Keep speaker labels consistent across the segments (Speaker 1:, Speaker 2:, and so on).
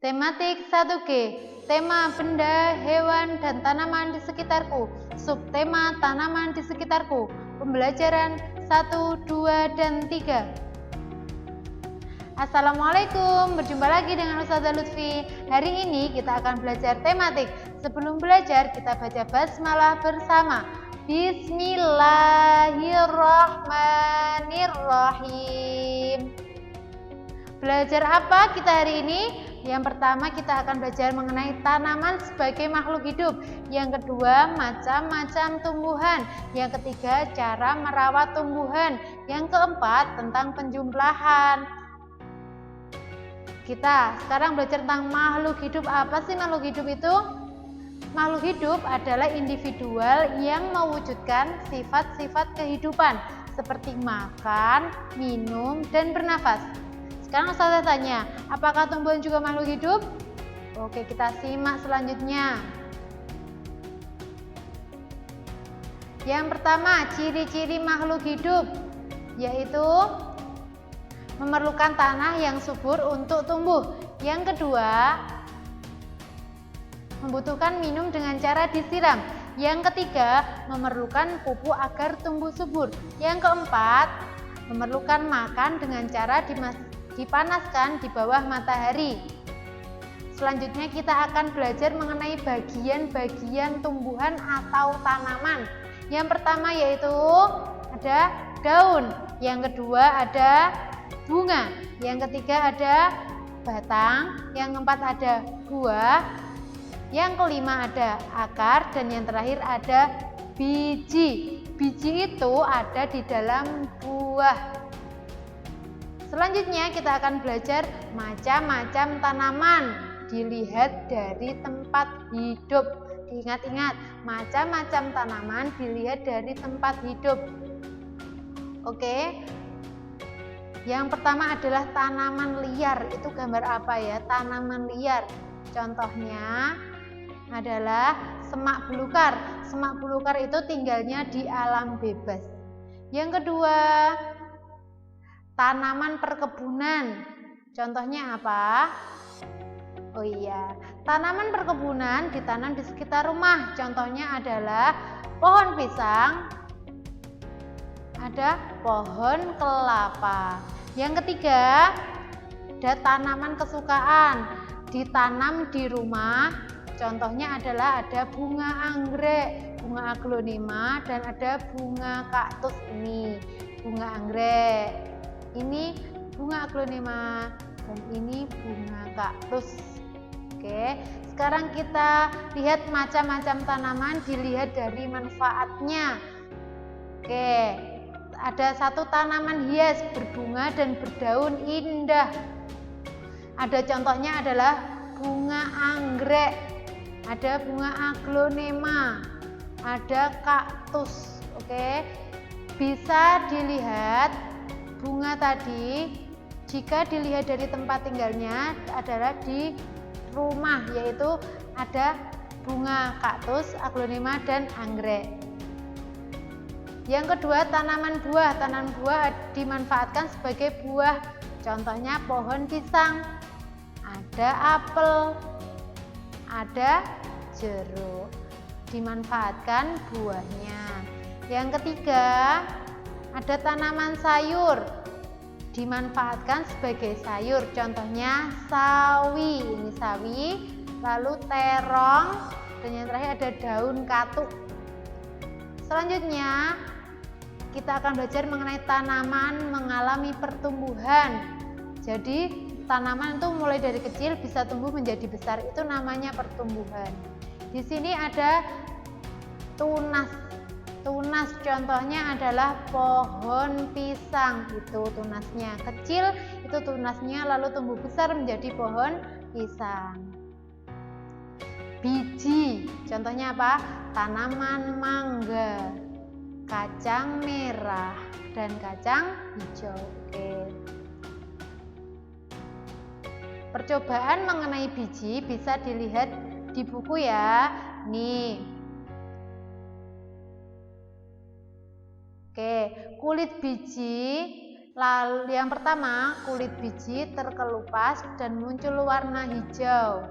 Speaker 1: Tematik 1G, tema benda, hewan, dan tanaman di sekitarku. Subtema tanaman di sekitarku. Pembelajaran 1, 2, dan 3. Assalamualaikum, berjumpa lagi dengan Ustazah Lutfi. Hari ini kita akan belajar tematik. Sebelum belajar, kita baca basmalah bersama. Bismillahirrahmanirrahim. Belajar apa kita hari ini? Yang pertama kita akan belajar mengenai tanaman sebagai makhluk hidup. Yang kedua macam-macam tumbuhan. Yang ketiga cara merawat tumbuhan. Yang keempat tentang penjumlahan. Kita sekarang belajar tentang makhluk hidup. Apa sih makhluk hidup itu? Makhluk hidup adalah individual yang mewujudkan sifat-sifat kehidupan seperti makan, minum, dan bernafas. Sekarang saya tanya, apakah tumbuhan juga makhluk hidup? Oke, kita simak selanjutnya. Yang pertama, ciri-ciri makhluk hidup, yaitu memerlukan tanah yang subur untuk tumbuh. Yang kedua, membutuhkan minum dengan cara disiram. Yang ketiga, memerlukan pupuk agar tumbuh subur. Yang keempat, memerlukan makan dengan cara dipanaskan di bawah matahari. Selanjutnya kita akan belajar mengenai bagian-bagian tumbuhan atau tanaman. Yang pertama yaitu ada daun, yang kedua ada bunga, yang ketiga ada batang, yang keempat ada buah, yang kelima ada akar, dan yang terakhir ada biji. Biji itu ada di dalam buah. Selanjutnya kita akan belajar macam-macam tanaman dilihat dari tempat hidup. Ingat-ingat, macam-macam tanaman dilihat dari tempat hidup. Oke. Yang pertama adalah tanaman liar. Itu gambar apa ya? Tanaman liar. Contohnya adalah semak belukar. Semak belukar itu tinggalnya di alam bebas. Yang kedua, tanaman perkebunan. Contohnya apa? Oh iya, tanaman perkebunan ditanam di sekitar rumah. Contohnya adalah pohon pisang, ada pohon kelapa. Yang ketiga, ada tanaman kesukaan, ditanam di rumah. Contohnya adalah ada bunga anggrek, bunga aglonema, dan ada bunga kaktus ini, bunga anggrek. Ini bunga aglonema dan ini bunga kaktus. Oke, sekarang kita lihat macam-macam tanaman dilihat dari manfaatnya. Oke, ada satu tanaman hias berbunga dan berdaun indah. Ada contohnya adalah bunga anggrek, ada bunga aglonema, ada kaktus. Oke, bisa dilihat bunga tadi jika dilihat dari tempat tinggalnya adalah di rumah, yaitu ada bunga kaktus, aglonema, dan anggrek. Yang kedua, tanaman buah. Tanaman buah dimanfaatkan sebagai buah. Contohnya pohon pisang, ada apel, ada jeruk. Dimanfaatkan buahnya. Yang ketiga, ada tanaman sayur, dimanfaatkan sebagai sayur. Contohnya sawi, ini sawi, lalu terong, dan yang terakhir ada daun katuk. Selanjutnya kita akan belajar mengenai tanaman mengalami pertumbuhan. Jadi tanaman itu mulai dari kecil bisa tumbuh menjadi besar, itu namanya pertumbuhan. Di sini ada tunas. Tunas contohnya adalah pohon pisang, itu tunasnya kecil, itu tunasnya lalu tumbuh besar menjadi pohon pisang. Biji, contohnya apa? Tanaman mangga, kacang merah, dan kacang hijau. Oke. Percobaan mengenai biji bisa dilihat di buku ya. Nih. Oke, kulit biji Lalu yang pertama, kulit biji terkelupas dan muncul warna hijau.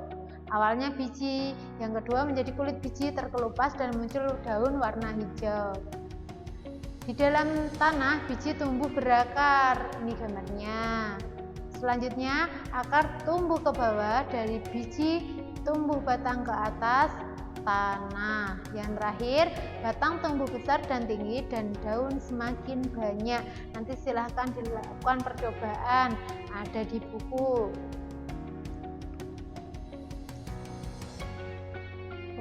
Speaker 1: Awalnya biji, yang kedua menjadi kulit biji terkelupas dan muncul daun warna hijau. Di dalam tanah biji tumbuh berakar, ini gambarnya. Selanjutnya akar tumbuh ke bawah, dari biji tumbuh batang ke atas tanah. Yang terakhir, batang tumbuh besar dan tinggi dan daun semakin banyak. Nanti silahkan dilakukan percobaan, ada di buku.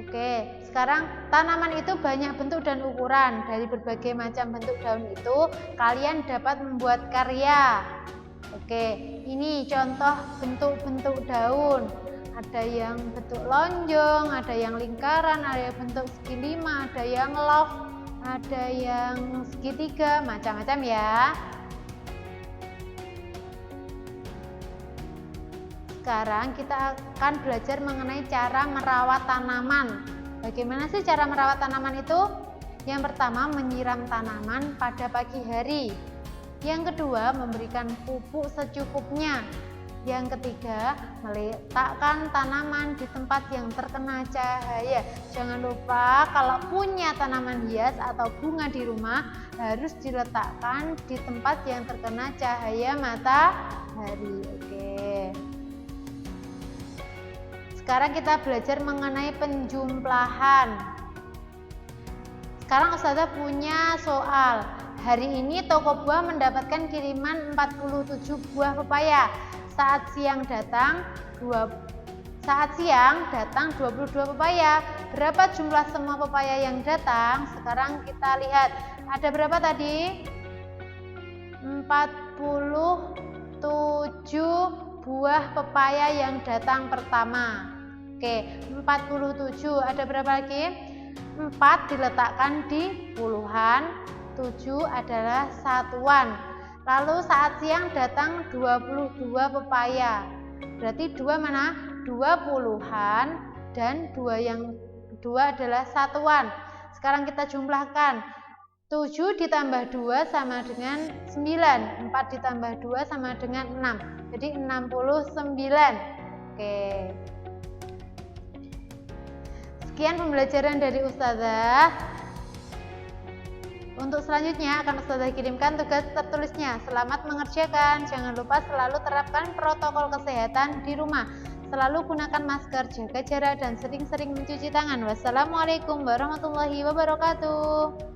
Speaker 1: Oke, sekarang tanaman itu banyak bentuk dan ukuran. Dari berbagai macam bentuk daun itu, kalian dapat membuat karya. Oke, ini contoh bentuk-bentuk daun. Ada yang bentuk lonjong, ada yang lingkaran, ada yang bentuk segi lima, ada yang love, ada yang segitiga, macam-macam ya. Sekarang kita akan belajar mengenai cara merawat tanaman. Bagaimana sih cara merawat tanaman itu? Yang pertama, menyiram tanaman pada pagi hari. Yang kedua, memberikan pupuk secukupnya. Yang ketiga, meletakkan tanaman di tempat yang terkena cahaya. Jangan lupa kalau punya tanaman hias atau bunga di rumah harus diletakkan di tempat yang terkena cahaya matahari. Oke. Sekarang kita belajar mengenai penjumlahan. Sekarang Ustazah punya soal. Hari ini toko buah mendapatkan kiriman 47 buah pepaya. Saat siang datang 22 pepaya. Berapa jumlah semua pepaya yang datang? Sekarang kita lihat. Ada berapa tadi? 47 buah pepaya yang datang pertama. Oke, 47. Ada berapa lagi? 4 diletakkan di puluhan, 7 adalah satuan. Lalu saat siang datang 22 pepaya. Berarti 2 mana? 2 puluhan dan 2 yang kedua adalah satuan. Sekarang kita jumlahkan. 7 ditambah 2 sama dengan 9. 4 ditambah 2 sama dengan 6. Jadi 69. Oke. Sekian pembelajaran dari Ustazah. Untuk selanjutnya akan Ustazah kirimkan tugas tertulisnya. Selamat mengerjakan. Jangan lupa selalu terapkan protokol kesehatan di rumah. Selalu gunakan masker, jaga jarak, dan sering-sering mencuci tangan. Wassalamualaikum warahmatullahi wabarakatuh.